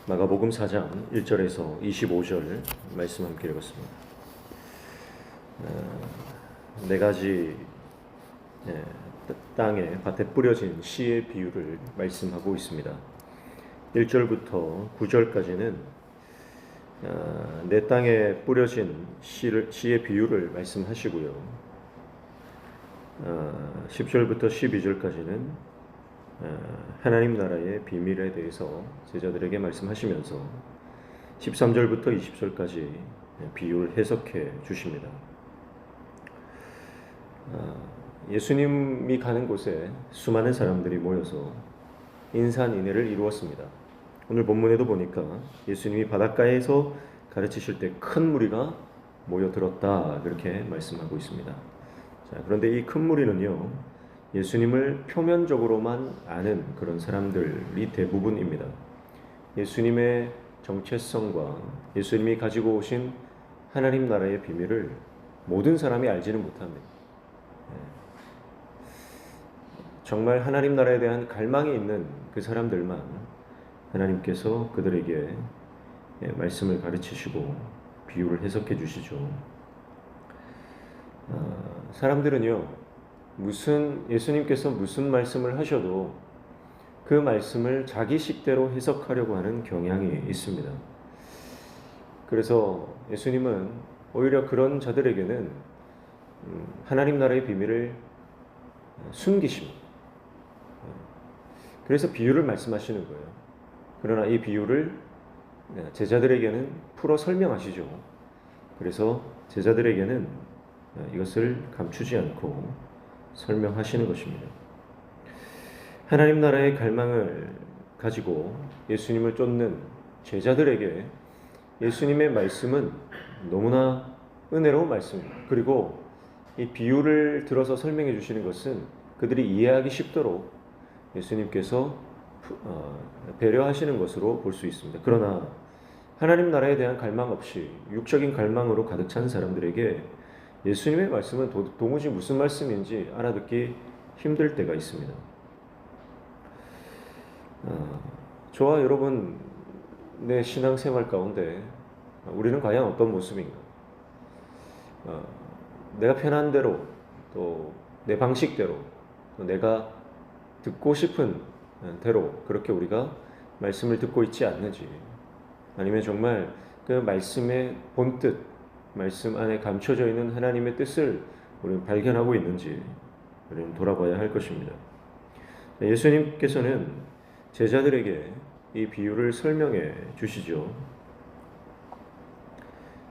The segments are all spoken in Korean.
마가복음 4장 1절에서 25절 말씀 함께 읽었습니다. 네 가지 땅에 밭에 뿌려진 씨의 비유를 말씀하고 있습니다. 1절부터 9절까지는 내 땅에 뿌려진 씨의 비유를 말씀하시고요. 10절부터 12절까지는 하나님 나라의 비밀에 대해서 제자들에게 말씀하시면서 13절부터 20절까지 비유를 해석해 주십니다. 예수님이 가는 곳에 수많은 사람들이 모여서 인산인해를 이루었습니다. 오늘 본문에도 보니까 예수님이 바닷가에서 가르치실 때 큰 무리가 모여들었다 그렇게 말씀하고 있습니다. 자, 그런데 이 큰 무리는요, 예수님을 표면적으로만 아는 그런 사람들이 대부분입니다. 예수님의 정체성과 예수님이 가지고 오신 하나님 나라의 비밀을 모든 사람이 알지는 못합니다. 정말 하나님 나라에 대한 갈망이 있는 그 사람들만 하나님께서 그들에게 말씀을 가르치시고 비유를 해석해 주시죠. 사람들은요, 예수님께서 무슨 말씀을 하셔도 그 말씀을 자기 식대로 해석하려고 하는 경향이 있습니다. 그래서 예수님은 오히려 그런 자들에게는 하나님 나라의 비밀을 숨기십니다. 그래서 비유를 말씀하시는 거예요. 그러나 이 비유를 제자들에게는 풀어 설명하시죠. 그래서 제자들에게는 이것을 감추지 않고 설명하시는 것입니다. 하나님 나라의 갈망을 가지고 예수님을 쫓는 제자들에게 예수님의 말씀은 너무나 은혜로운 말씀입니다. 그리고 이 비유를 들어서 설명해 주시는 것은 그들이 이해하기 쉽도록 예수님께서 배려하시는 것으로 볼 수 있습니다. 그러나 하나님 나라에 대한 갈망 없이 육적인 갈망으로 가득 찬 사람들에게 예수님의 말씀은 도무지 무슨 말씀인지 알아듣기 힘들 때가 있습니다. 저와 여러분, 내 신앙생활 가운데 우리는 과연 어떤 모습인가? 내가 편한 대로, 또 내 방식대로, 또 내가 듣고 싶은 대로 그렇게 우리가 말씀을 듣고 있지 않는지, 아니면 정말 그 말씀의 본뜻, 말씀 안에 감춰져 있는 하나님의 뜻을 우리는 발견하고 있는지 우리는 돌아봐야 할 것입니다. 예수님께서는 제자들에게 이 비유를 설명해 주시죠.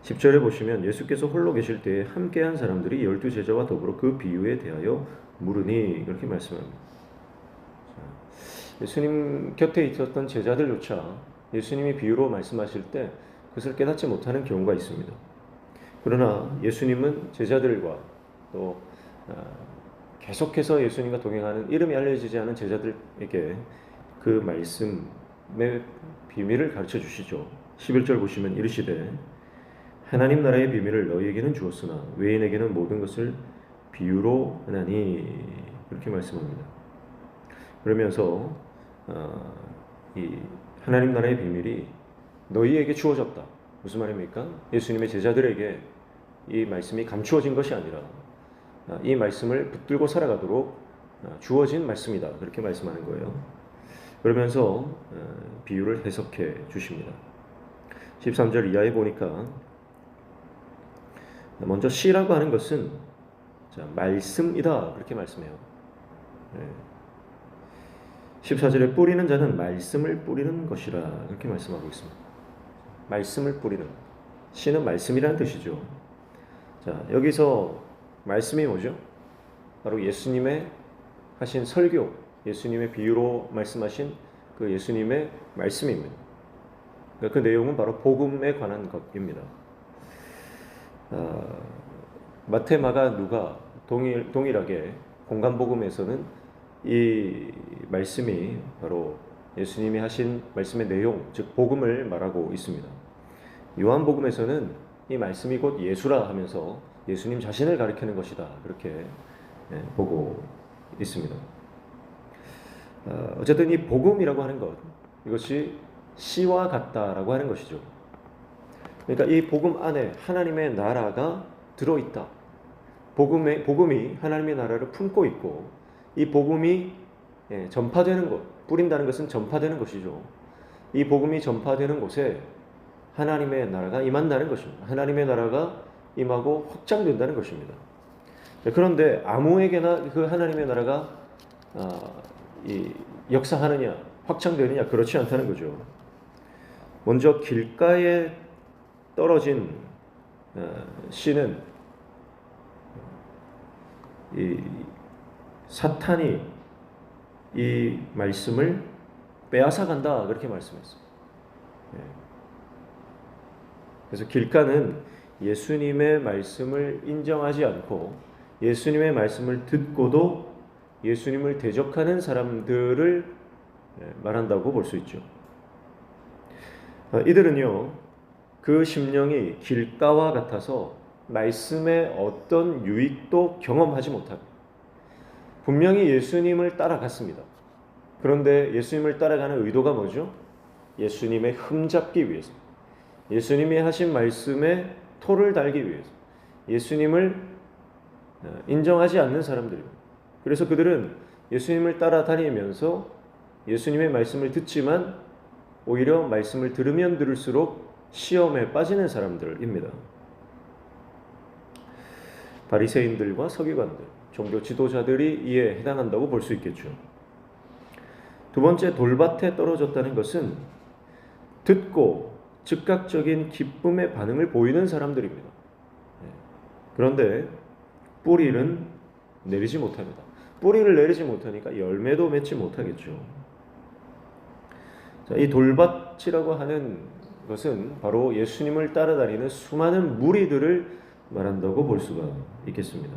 10절에 보시면 예수께서 홀로 계실 때에 함께한 사람들이 12제자와 더불어 그 비유에 대하여 물으니 그렇게 말씀합니다. 예수님 곁에 있었던 제자들조차 예수님이 비유로 말씀하실 때 그것을 깨닫지 못하는 경우가 있습니다. 그러나 예수님은 제자들과 또 계속해서 예수님과 동행하는 이름이 알려지지 않은 제자들에게 그 말씀의 비밀을 가르쳐 주시죠. 11절 보시면 이르시되 하나님 나라의 비밀을 너희에게는 주었으나 외인에게는 모든 것을 비유로 하나니 그렇게 말씀합니다. 그러면서 이 하나님 나라의 비밀이 너희에게 주어졌다. 무슨 말입니까? 예수님의 제자들에게 이 말씀이 감추어진 것이 아니라 이 말씀을 붙들고 살아가도록 주어진 말씀이다. 그렇게 말씀하는 거예요. 그러면서 비유를 해석해 주십니다. 13절 이하에 보니까 먼저 씨라고 하는 것은 말씀이다. 그렇게 말씀해요. 14절에 뿌리는 자는 말씀을 뿌리는 것이라 그렇게 말씀하고 있습니다. 말씀을 뿌리는, 씨는 말씀이라는 뜻이죠. 자, 여기서 말씀이 뭐죠? 바로 예수님의 하신 설교, 예수님의 비유로 말씀하신 그 예수님의 말씀입니다. 그 내용은 바로 복음에 관한 것입니다. 마태, 마가, 누가 동일하게 공간복음에서는 이 말씀이 바로 예수님이 하신 말씀의 내용, 즉 복음을 말하고 있습니다. 요한복음에서는 이 말씀이 곧 예수라 하면서 예수님 자신을 가리키는 것이다 그렇게 보고 있습니다. 어쨌든 이 복음이라고 하는 것, 이것이 씨와 같다라고 하는 것이죠. 그러니까 이 복음 안에 하나님의 나라가 들어있다. 복음이 하나님의 나라를 품고 있고 이 복음이 전파되는 것, 뿌린다는 것은 전파되는 것이죠. 이 복음이 전파되는 곳에 하나님의 나라가 임한다는 것입니다. 하나님의 나라가 임하고 확장된다는 것입니다. 그런데 아무에게나 그 하나님의 나라가 역사하느냐, 확장되느냐 그렇지 않다는 거죠. 먼저 길가에 떨어진 씨는 이 사탄이 이 말씀을 빼앗아 간다 그렇게 말씀했어요. 그래서 길가는 예수님의 말씀을 인정하지 않고 예수님의 말씀을 듣고도 예수님을 대적하는 사람들을 말한다고 볼 수 있죠. 이들은요, 그 심령이 길가와 같아서 말씀의 어떤 유익도 경험하지 못합니다. 분명히 예수님을 따라갔습니다. 그런데 예수님을 따라가는 의도가 뭐죠? 예수님의 흠잡기 위해서, 예수님이 하신 말씀에 토를 달기 위해서, 예수님을 인정하지 않는 사람들입니다. 그래서 그들은 예수님을 따라다니면서 예수님의 말씀을 듣지만 오히려 말씀을 들으면 들을수록 시험에 빠지는 사람들입니다. 바리새인들과 서기관들, 종교 지도자들이 이에 해당한다고 볼 수 있겠죠. 두 번째, 돌밭에 떨어졌다는 것은 듣고 즉각적인 기쁨의 반응을 보이는 사람들입니다. 그런데 뿌리는 내리지 못합니다. 뿌리를 내리지 못하니까 열매도 맺지 못하겠죠. 자, 이 돌밭이라고 하는 것은 바로 예수님을 따라다니는 수많은 무리들을 말한다고 볼 수가 있겠습니다.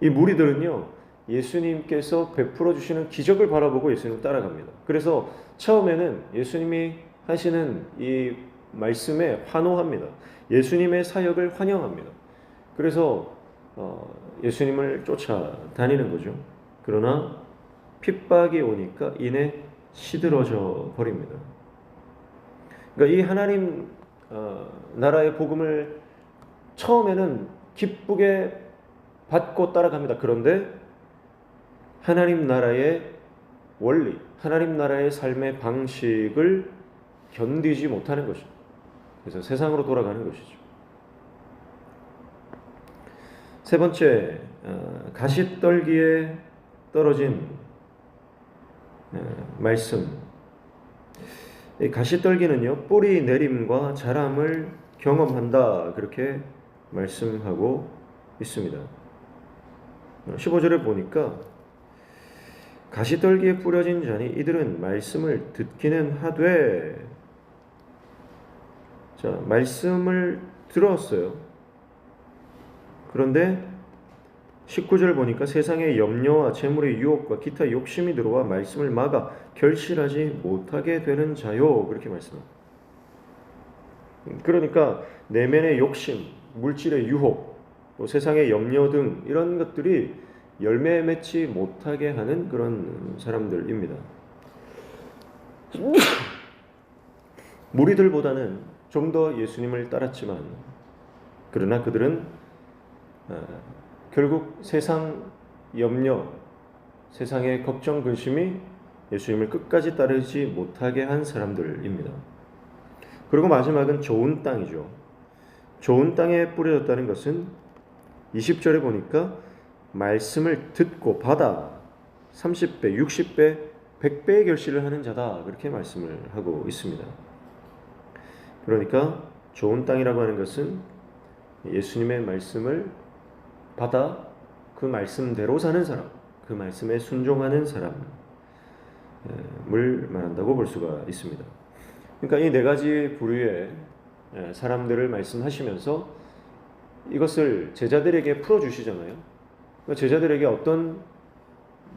이 무리들은요, 예수님께서 베풀어 주시는 기적을 바라보고 예수님을 따라갑니다. 그래서 처음에는 예수님이 하시는 이 말씀에 환호합니다. 예수님의 사역을 환영합니다. 그래서 예수님을 쫓아다니는 거죠. 그러나 핍박이 오니까 이내 시들어져 버립니다. 그러니까 이 하나님 나라의 복음을 처음에는 기쁘게 받고 따라갑니다. 그런데 하나님 나라의 원리, 하나님 나라의 삶의 방식을 견디지 못하는 것이죠. 그래서 세상으로 돌아가는 것이죠. 세 번째, 가시떨기에 떨어진 말씀. 이 가시떨기는요, 뿌리 내림과 자람을 경험한다 그렇게 말씀하고 있습니다. 15절에 보니까 가시떨기에 뿌려진 자니 이들은 말씀을 듣기는 하되, 자, 말씀을 들었어요. 그런데 19절 보니까 세상의 염려와 재물의 유혹과 기타 욕심이 들어와 말씀을 막아 결실하지 못하게 되는 자요 그렇게 말씀합니다. 그러니까 내면의 욕심, 물질의 유혹, 또 세상의 염려 등 이런 것들이 열매 맺지 못하게 하는 그런 사람들입니다. 무리들보다는 좀 더 예수님을 따랐지만 그러나 그들은 결국 세상 염려, 세상의 걱정, 근심이 예수님을 끝까지 따르지 못하게 한 사람들입니다. 그리고 마지막은 좋은 땅이죠. 좋은 땅에 뿌려졌다는 것은 20절에 보니까 말씀을 듣고 받아 30배, 60배, 100배의 결실을 하는 자다 그렇게 말씀을 하고 있습니다. 그러니까 좋은 땅이라고 하는 것은 예수님의 말씀을 받아 그 말씀대로 사는 사람, 그 말씀에 순종하는 사람을 말한다고 볼 수가 있습니다. 그러니까 이 네 가지 부류의 사람들을 말씀하시면서 이것을 제자들에게 풀어주시잖아요. 그러니까 제자들에게 어떤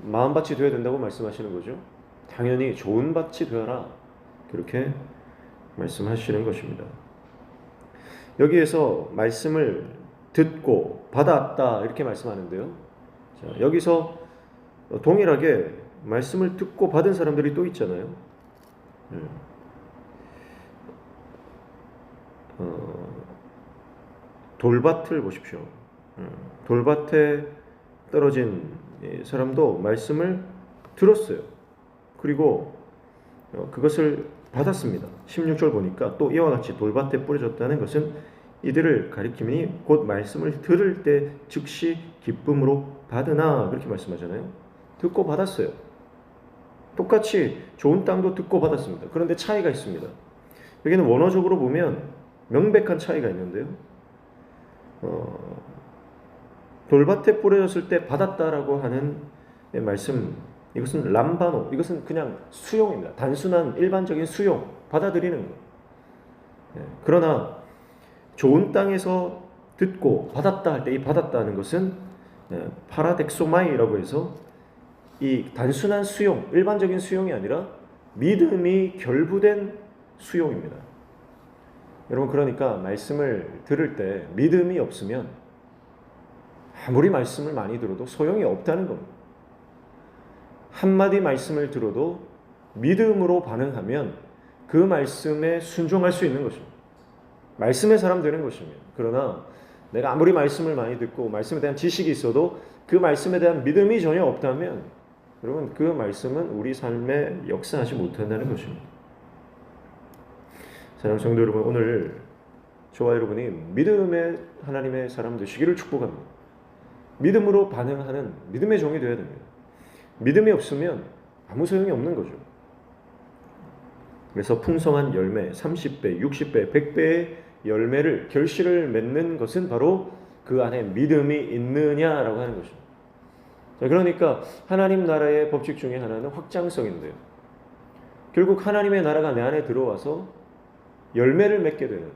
마음밭이 되어야 된다고 말씀하시는 거죠. 당연히 좋은 밭이 되어라 그렇게 말씀하시는 것입니다. 여기에서 말씀을 듣고 받았다 이렇게 말씀하는데요. 자, 여기서 동일하게 말씀을 듣고 받은 사람들이 또 있잖아요. 돌밭을 보십시오. 돌밭에 떨어진 이 사람도 말씀을 들었어요. 그리고 그것을 받았습니다. 16절 보니까 또 이와 같이 돌밭에 뿌려졌다는 것은 이들을 가리키니 곧 말씀을 들을 때 즉시 기쁨으로 받으나 그렇게 말씀하잖아요. 듣고 받았어요. 똑같이 좋은 땅도 듣고 받았습니다. 그런데 차이가 있습니다. 여기는 원어적으로 보면 명백한 차이가 있는데요. 돌밭에 뿌려졌을 때 받았다라고 하는 말씀, 이것은 람바노, 이것은 그냥 수용입니다. 단순한 일반적인 수용, 받아들이는 것. 그러나 좋은 땅에서 듣고 받았다 할 때 이 받았다는 것은 파라덱소마이라고 해서 이 단순한 수용, 일반적인 수용이 아니라 믿음이 결부된 수용입니다. 여러분, 그러니까 말씀을 들을 때 믿음이 없으면 아무리 말씀을 많이 들어도 소용이 없다는 겁니다. 한마디 말씀을 들어도 믿음으로 반응하면 그 말씀에 순종할 수 있는 것입니다. 말씀의 사람 되는 것입니다. 그러나 내가 아무리 말씀을 많이 듣고 말씀에 대한 지식이 있어도 그 말씀에 대한 믿음이 전혀 없다면 여러분, 그 말씀은 우리 삶에 역사하지 못한다는 것입니다. 사랑하는 성도 여러분, 오늘 저와 여러분이 믿음의 하나님의 사람 되시기를 축복합니다. 믿음으로 반응하는 믿음의 종이 되어야 됩니다. 믿음이 없으면 아무 소용이 없는 거죠. 그래서 풍성한 열매, 30배, 60배, 100배의 열매를, 결실을 맺는 것은 바로 그 안에 믿음이 있느냐라고 하는 것입니다. 자, 그러니까 하나님 나라의 법칙 중에 하나는 확장성인데요. 결국 하나님의 나라가 내 안에 들어와서 열매를 맺게 되는,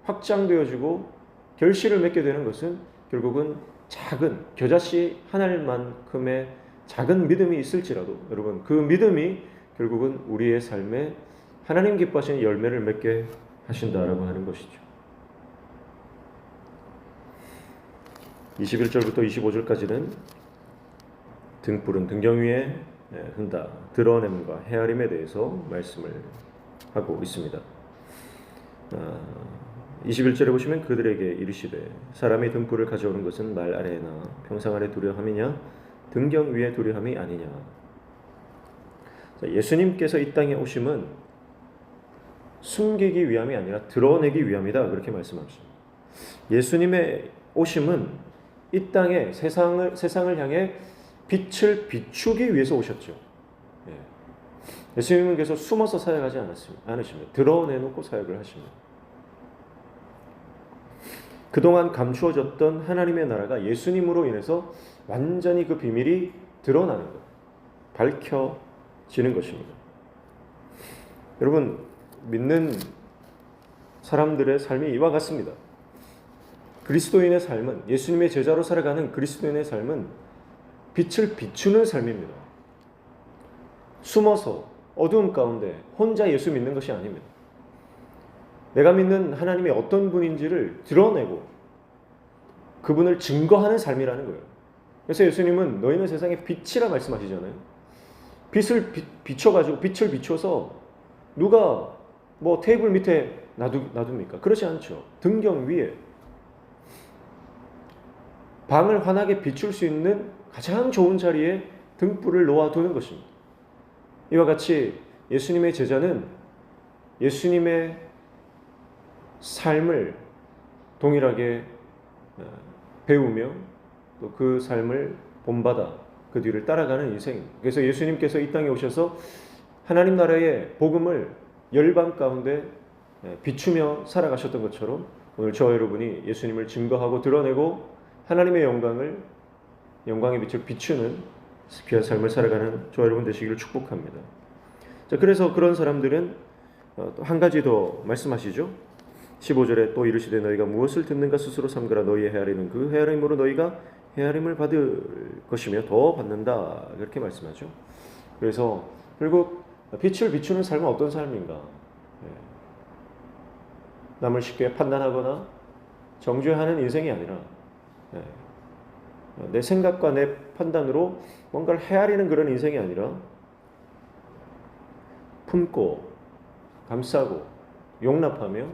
확장되어지고 결실을 맺게 되는 것은 결국은 작은, 겨자씨 한 알만큼의 작은 믿음이 있을지라도 여러분, 그 믿음이 결국은 우리의 삶에 하나님 기뻐하시는 열매를 맺게 하신다라고 하는 것이죠. 21절부터 25절까지는 등불은 등경 위에 흔다, 드러냄과 헤아림에 대해서 말씀을 하고 있습니다. 21절에 보시면 그들에게 이르시되 사람이 등불을 가져오는 것은 말 아래나 평상 아래 두려함이냐 등경 위에 두려함이 아니냐. 예수님께서 이 땅에 오심은 숨기기 위함이 아니라 드러내기 위함이다, 그렇게 말씀하십니다. 예수님의 오심은 이 땅에 세상을 향해 빛을 비추기 위해서 오셨죠. 예수님은 그래서 숨어서 사역하지 않으십니다. 드러내놓고 사역을 하십니다. 그동안 감추어졌던 하나님의 나라가 예수님으로 인해서 완전히 그 비밀이 드러나는 것, 밝혀지는 것입니다. 여러분, 믿는 사람들의 삶이 이와 같습니다. 그리스도인의 삶은, 예수님의 제자로 살아가는 그리스도인의 삶은 빛을 비추는 삶입니다. 숨어서 어두움 가운데 혼자 예수 믿는 것이 아닙니다. 내가 믿는 하나님이 어떤 분인지를 드러내고 그분을 증거하는 삶이라는 거예요. 그래서 예수님은 너희는 세상의 빛이라 말씀하시잖아요. 빛을 비춰가지고, 빛을 비춰서 누가 뭐 테이블 밑에 놔둡니까? 그렇지 않죠. 등경 위에 방을 환하게 비출 수 있는 가장 좋은 자리에 등불을 놓아두는 것입니다. 이와 같이 예수님의 제자는 예수님의 삶을 동일하게 배우며 또 그 삶을 본받아 그 뒤를 따라가는 인생입니다. 그래서 예수님께서 이 땅에 오셔서 하나님 나라의 복음을 열방 가운데 비추며 살아가셨던 것처럼 오늘 저와 여러분이 예수님을 증거하고 드러내고 하나님의 영광의 빛을 비추는 귀한 삶을 살아가는 저와 여러분 되시기를 축복합니다. 자, 그래서 그런 사람들은 또 한 가지 더 말씀하시죠. 15절에 또 이르시되 너희가 무엇을 듣는가 스스로 삼가라. 너희의 헤아리는 그 헤아림으로 너희가 헤아림을 받을 것이며 더 받는다, 그렇게 말씀하죠. 그래서 결국 빛을 비추는 삶은 어떤 삶인가? 남을 쉽게 판단하거나 정죄하는 인생이 아니라 내 생각과 내 판단으로 뭔가를 헤아리는 그런 인생이 아니라 품고 감싸고 용납하며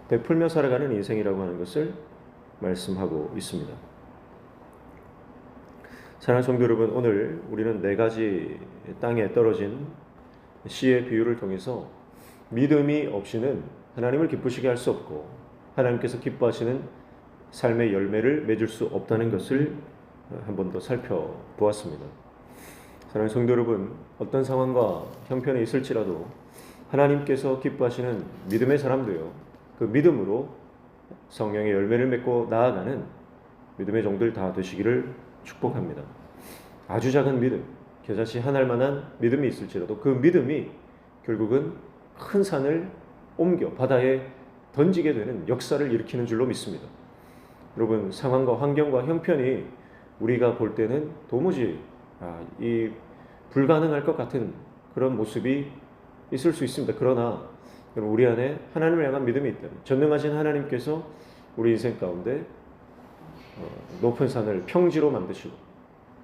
베풀며 살아가는 인생이라고 하는 것을 말씀하고 있습니다. 사랑하는 성도 여러분, 오늘 우리는 4가지 땅에 떨어진 씨의 비유를 통해서 믿음이 없이는 하나님을 기쁘시게 할 수 없고 하나님께서 기뻐하시는 삶의 열매를 맺을 수 없다는 것을 한 번 더 살펴보았습니다. 사랑하는 성도 여러분, 어떤 상황과 형편에 있을지라도 하나님께서 기뻐하시는 믿음의 사람도요, 그 믿음으로 성령의 열매를 맺고 나아가는 믿음의 종들 다 되시기를 축복합니다. 아주 작은 믿음, 겨자씨 한 알만한 믿음이 있을지라도 그 믿음이 결국은 큰 산을 옮겨 바다에 던지게 되는 역사를 일으키는 줄로 믿습니다. 여러분, 상황과 환경과 형편이 우리가 볼 때는 도무지 이 불가능할 것 같은 그런 모습이 있을 수 있습니다. 그러나 우리 안에 하나님을 향한 믿음이 있다면, 전능하신 하나님께서 우리 인생 가운데 높은 산을 평지로 만드시고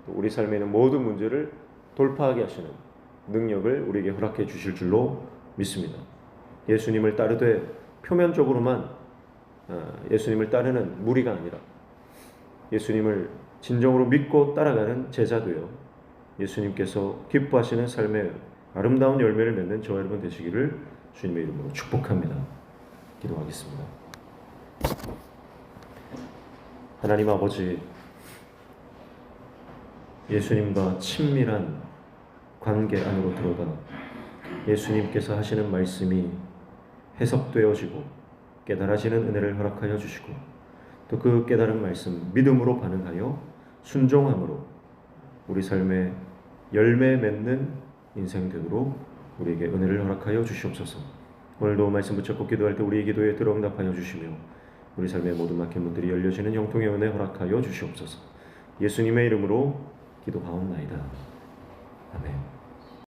또 우리 삶에 있는 모든 문제를 돌파하게 하시는 능력을 우리에게 허락해 주실 줄로 믿습니다. 예수님을 따르되 표면적으로만 예수님을 따르는 무리가 아니라 예수님을 진정으로 믿고 따라가는 제자 되어 예수님께서 기뻐하시는 삶의 아름다운 열매를 맺는 저와 여러분 되시기를 주님의 이름으로 축복합니다. 기도하겠습니다. 하나님 아버지, 예수님과 친밀한 관계 안으로 들어가 예수님께서 하시는 말씀이 해석되어지고 깨달아지는 은혜를 허락하여 주시고 또 그 깨달은 말씀 믿음으로 반응하여 순종함으로 우리 삶에 열매 맺는 인생 되도록 우리에게 은혜를 허락하여 주시옵소서. 오늘도 말씀 붙잡고 기도할 때 우리의 기도에 들어응답하여 주시며 우리 삶의 모든 막힌 문들이 열려지는 형통의 은혜 허락하여 주시옵소서. 예수님의 이름으로 기도하옵나이다. 아멘.